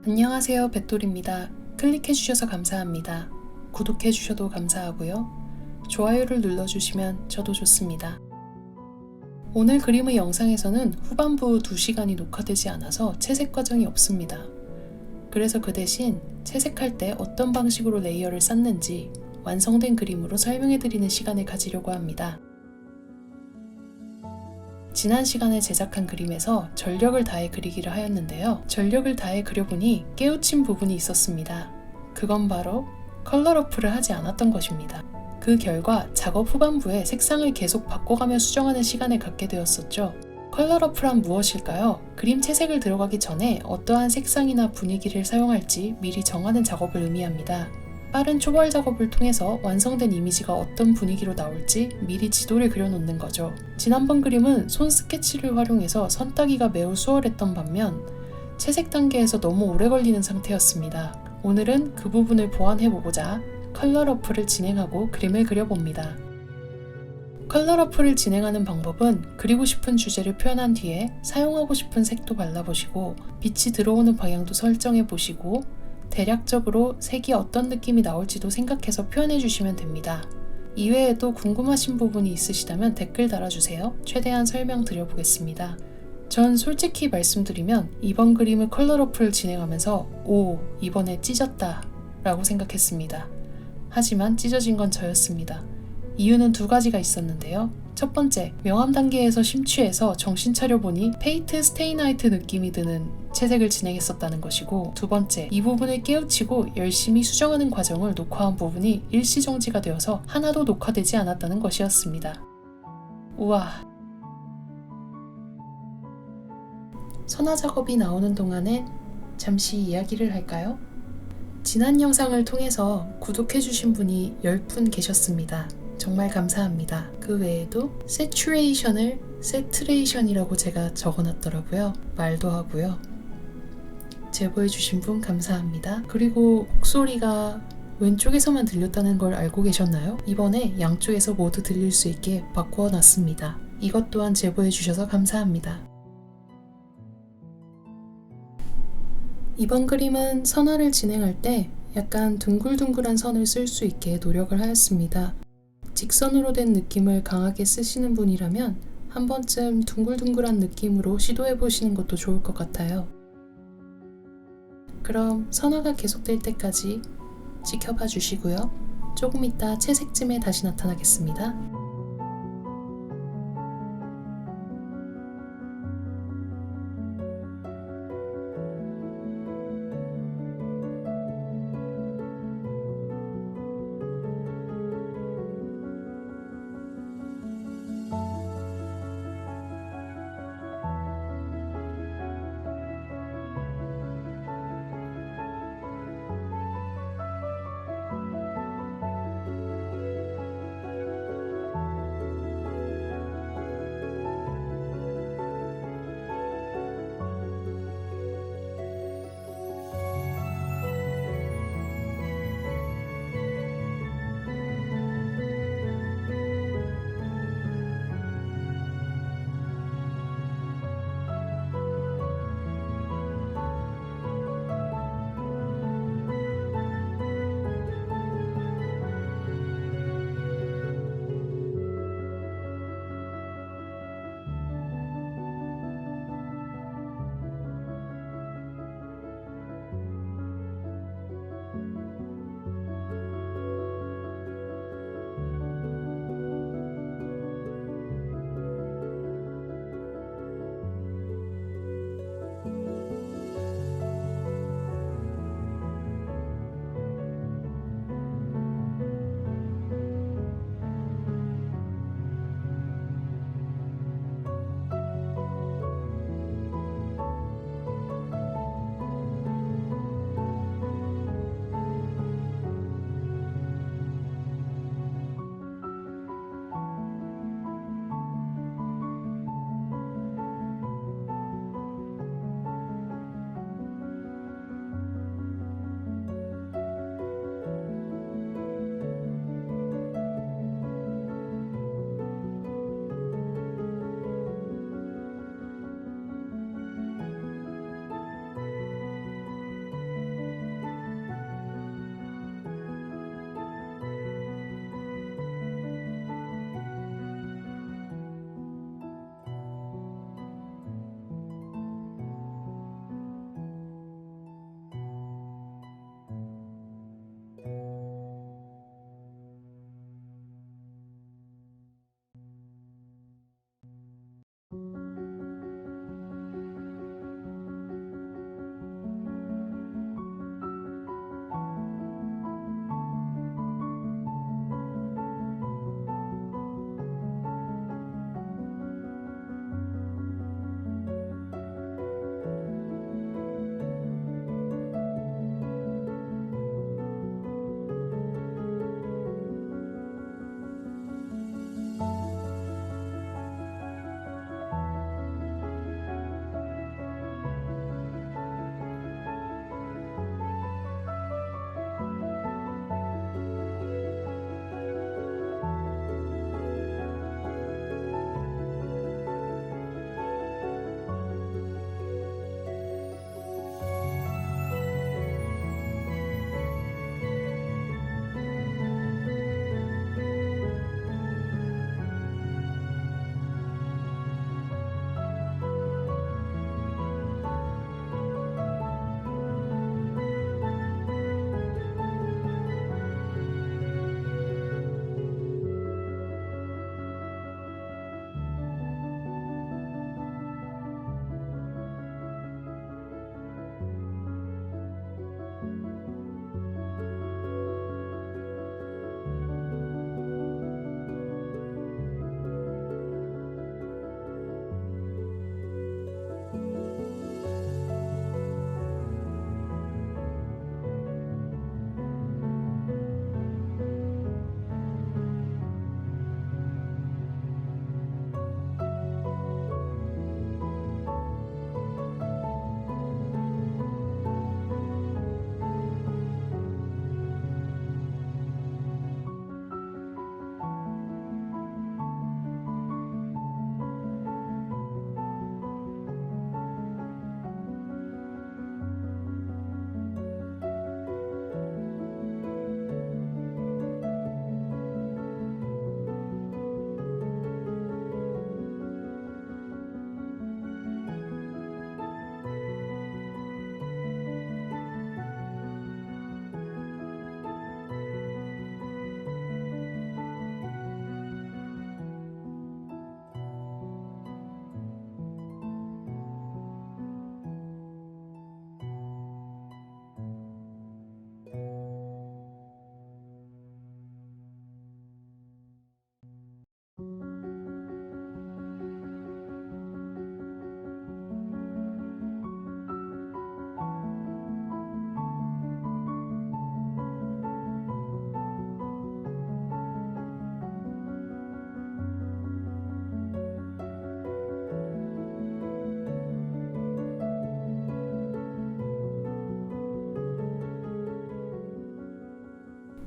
안녕하세요, 뱃돌입니다. 클릭해주셔서 감사합니다. 구독해주셔도 감사하고요. 좋아요를 눌러주시면 저도 좋습니다. 오늘 그림의 영상에서는 후반부 2시간이 녹화되지 않아서 채색 과정이 없습니다. 그래서 그 대신 채색할 때 어떤 방식으로 레이어를 쌓는지 완성된 그림으로 설명해드리는 시간을 가지려고 합니다. 지난 시간에 제작한 그림에서 전력을 다해 그리기를 하였는데요. 전력을 다해 그려보니 깨우친 부분이 있었습니다. 그건 바로 컬러 러프를 하지 않았던 것입니다. 그 결과 작업 후반부에 색상을 계속 바꿔가며 수정하는 시간을 갖게 되었었죠. 컬러 러프란 무엇일까요? 그림 채색을 들어가기 전에 어떠한 색상이나 분위기를 사용할지 미리 정하는 작업을 의미합니다. 빠른 초벌 작업을 통해서 완성된 이미지가 어떤 분위기로 나올지 미리 지도를 그려놓는 거죠. 지난번 그림은 손 스케치를 활용해서 선 따기가 매우 수월했던 반면 채색 단계에서 너무 오래 걸리는 상태였습니다. 오늘은 그 부분을 보완해보고자 컬러 러프를 진행하고 그림을 그려봅니다. 컬러 러프를 진행하는 방법은 그리고 싶은 주제를 표현한 뒤에 사용하고 싶은 색도 발라보시고 빛이 들어오는 방향도 설정해보시고 대략적으로 색이 어떤 느낌이 나올지도 생각해서 표현해 주시면 됩니다. 이외에도 궁금하신 부분이 있으시다면 댓글 달아주세요. 최대한 설명드려보겠습니다. 전 솔직히 말씀드리면 이번 그림의 컬러 러프를 진행하면서 이번에 찢었다 라고 생각했습니다. 하지만 찢어진 건 저였습니다. 이유는 2가지가 있었는데요. 첫 번째, 명암 단계에서 심취해서 정신 차려보니 페이트 스테이나이트 느낌이 드는 채색을 진행했었다는 것이고, 두 번째, 이 부분을 깨우치고 열심히 수정하는 과정을 녹화한 부분이 일시정지가 되어서 하나도 녹화되지 않았다는 것이었습니다. 우와. 선화 작업이 나오는 동안엔 잠시 이야기를 할까요? 지난 영상을 통해서 구독해주신 분이 10분 계셨습니다. 정말 감사합니다. 그 외에도 세츄레이션을 세트레이션이라고 제가 적어놨더라고요. 말도 하고요. 제보해주신 분 감사합니다. 그리고 목소리가 왼쪽에서만 들렸다는 걸 알고 계셨나요? 이번에 양쪽에서 모두 들릴 수 있게 바꾸어놨습니다. 이것 또한 제보해주셔서 감사합니다. 이번 그림은 선화를 진행할 때 약간 둥글둥글한 선을 쓸 수 있게 노력을 하였습니다. 직선으로 된 느낌을 강하게 쓰시는 분이라면 한 번쯤 둥글둥글한 느낌으로 시도해보시는 것도 좋을 것 같아요. 그럼 선화가 계속될 때까지 지켜봐 주시고요. 조금 이따 채색쯤에 다시 나타나겠습니다.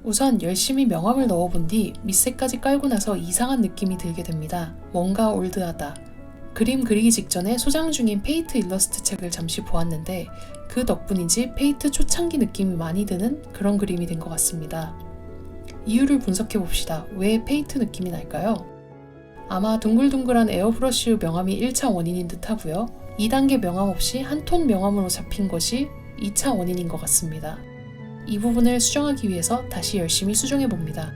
우선 열심히 명암을 넣어본 뒤 밑색까지 깔고 나서 이상한 느낌이 들게 됩니다. 뭔가 올드하다. 그림 그리기 직전에 소장 중인 페이트 일러스트 책을 잠시 보았는데 그 덕분인지 페이트 초창기 느낌이 많이 드는 그런 그림이 된 것 같습니다. 이유를 분석해 봅시다. 왜 페이트 느낌이 날까요? 아마 둥글둥글한 에어브러쉬 명암이 1차 원인인 듯 하고요. 2단계 명암 없이 한 톤 명암으로 잡힌 것이 2차 원인인 것 같습니다. 이 부분을 수정하기 위해서 다시 열심히 수정해 봅니다.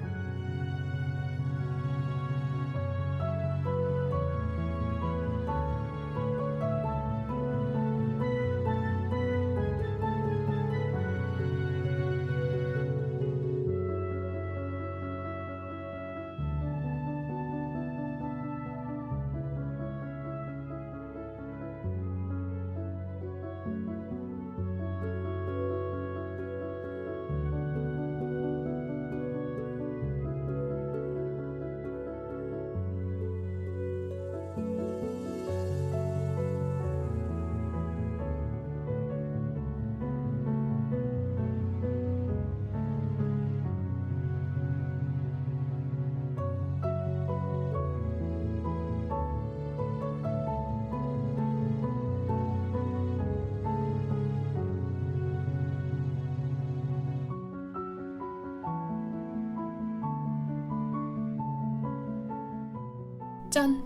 짠!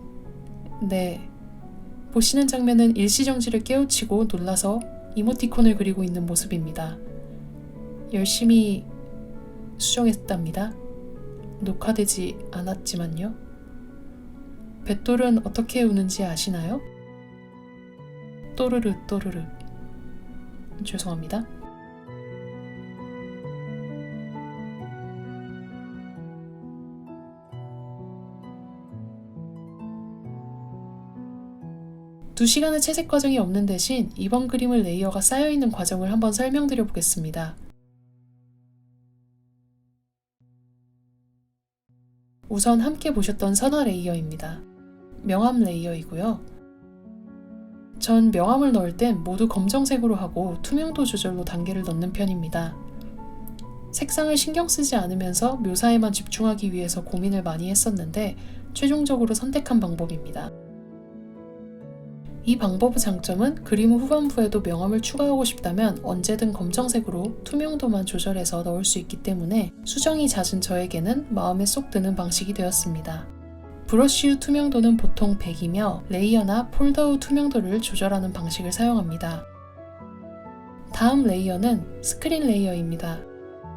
네. 보시는 장면은 일시정지를 깨우치고 놀라서 이모티콘을 그리고 있는 모습입니다. 열심히 수정했답니다. 녹화되지 않았지만요. 뱃돌은 어떻게 우는지 아시나요? 또르르 또르르. 죄송합니다. 두 시간의 채색 과정이 없는 대신 이번 그림을 레이어가 쌓여있는 과정을 한번 설명드려 보겠습니다. 우선 함께 보셨던 선화 레이어입니다. 명암 레이어이고요. 전 명암을 넣을 땐 모두 검정색으로 하고 투명도 조절로 단계를 넣는 편입니다. 색상을 신경 쓰지 않으면서 묘사에만 집중하기 위해서 고민을 많이 했었는데 최종적으로 선택한 방법입니다. 이 방법의 장점은 그림 후반부에도 명암을 추가하고 싶다면 언제든 검정색으로 투명도만 조절해서 넣을 수 있기 때문에 수정이 잦은 저에게는 마음에 쏙 드는 방식이 되었습니다. 브러쉬 후 투명도는 보통 100이며 레이어나 폴더 후 투명도를 조절하는 방식을 사용합니다. 다음 레이어는 스크린 레이어입니다.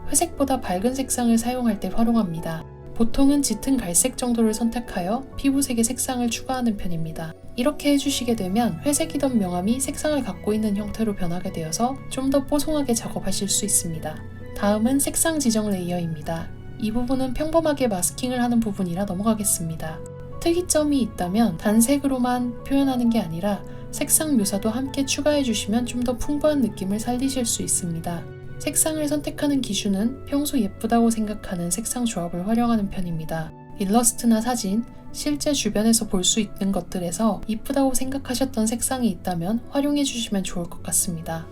회색보다 밝은 색상을 사용할 때 활용합니다. 보통은 짙은 갈색 정도를 선택하여 피부색의 색상을 추가하는 편입니다. 이렇게 해주시게 되면 회색이던 명암이 색상을 갖고 있는 형태로 변하게 되어서 좀 더 뽀송하게 작업하실 수 있습니다. 다음은 색상 지정 레이어입니다. 이 부분은 평범하게 마스킹을 하는 부분이라 넘어가겠습니다. 특이점이 있다면 단색으로만 표현하는 게 아니라 색상 묘사도 함께 추가해 주시면 좀 더 풍부한 느낌을 살리실 수 있습니다. 색상을 선택하는 기준은 평소 예쁘다고 생각하는 색상 조합을 활용하는 편입니다. 일러스트나 사진, 실제 주변에서 볼 수 있는 것들에서 이쁘다고 생각하셨던 색상이 있다면 활용해 주시면 좋을 것 같습니다.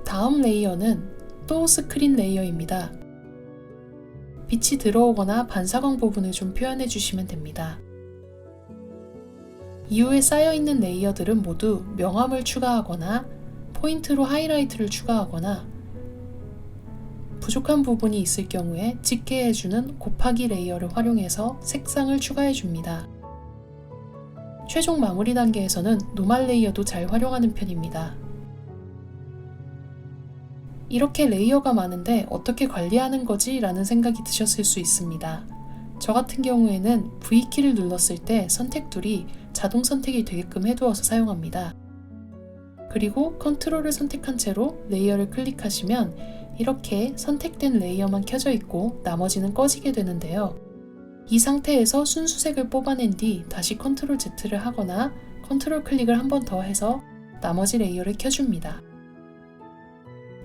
다음 레이어는 또 스크린 레이어입니다. 빛이 들어오거나 반사광 부분을 좀 표현해 주시면 됩니다. 이후에 쌓여있는 레이어들은 모두 명암을 추가하거나 포인트로 하이라이트를 추가하거나 부족한 부분이 있을 경우에 짙게 해주는 곱하기 레이어를 활용해서 색상을 추가해줍니다. 최종 마무리 단계에서는 노말 레이어도 잘 활용하는 편입니다. 이렇게 레이어가 많은데 어떻게 관리하는 거지? 라는 생각이 드셨을 수 있습니다. 저 같은 경우에는 V키를 눌렀을 때 선택툴이 자동 선택이 되게끔 해두어서 사용합니다. 그리고 컨트롤을 선택한 채로 레이어를 클릭하시면 이렇게 선택된 레이어만 켜져 있고 나머지는 꺼지게 되는데요. 이 상태에서 순수색을 뽑아낸 뒤 다시 컨트롤 Z를 하거나 컨트롤 클릭을 한 번 더 해서 나머지 레이어를 켜줍니다.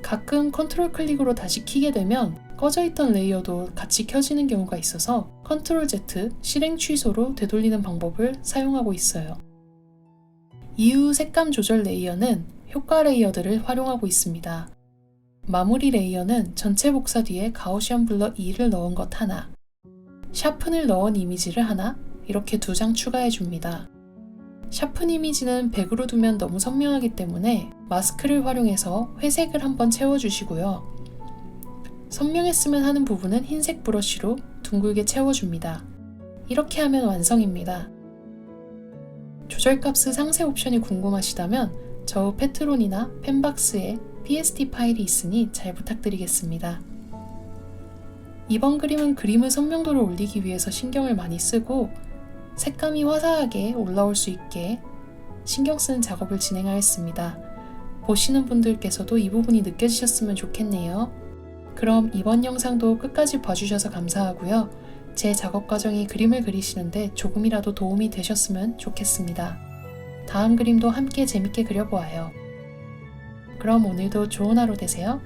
가끔 컨트롤 클릭으로 다시 켜게 되면 꺼져 있던 레이어도 같이 켜지는 경우가 있어서 컨트롤 Z 실행 취소로 되돌리는 방법을 사용하고 있어요. 이후 색감 조절 레이어는 효과 레이어들을 활용하고 있습니다. 마무리 레이어는 전체 복사 뒤에 가우시언 블러 2를 넣은 것 하나, 샤픈을 넣은 이미지를 하나, 이렇게 2장 추가해 줍니다. 샤픈 이미지는 100으로 두면 너무 선명하기 때문에 마스크를 활용해서 회색을 한번 채워주시고요. 선명했으면 하는 부분은 흰색 브러쉬로 둥글게 채워줍니다. 이렇게 하면 완성입니다. 조절값의 상세 옵션이 궁금하시다면 저우 패트론이나 펜박스에 PSD 파일이 있으니 잘 부탁드리겠습니다. 이번 그림은 그림의 선명도를 올리기 위해서 신경을 많이 쓰고 색감이 화사하게 올라올 수 있게 신경 쓰는 작업을 진행하였습니다. 보시는 분들께서도 이 부분이 느껴지셨으면 좋겠네요. 그럼 이번 영상도 끝까지 봐주셔서 감사하고요. 제 작업 과정이 그림을 그리시는데 조금이라도 도움이 되셨으면 좋겠습니다. 다음 그림도 함께 재밌게 그려보아요. 그럼 오늘도 좋은 하루 되세요.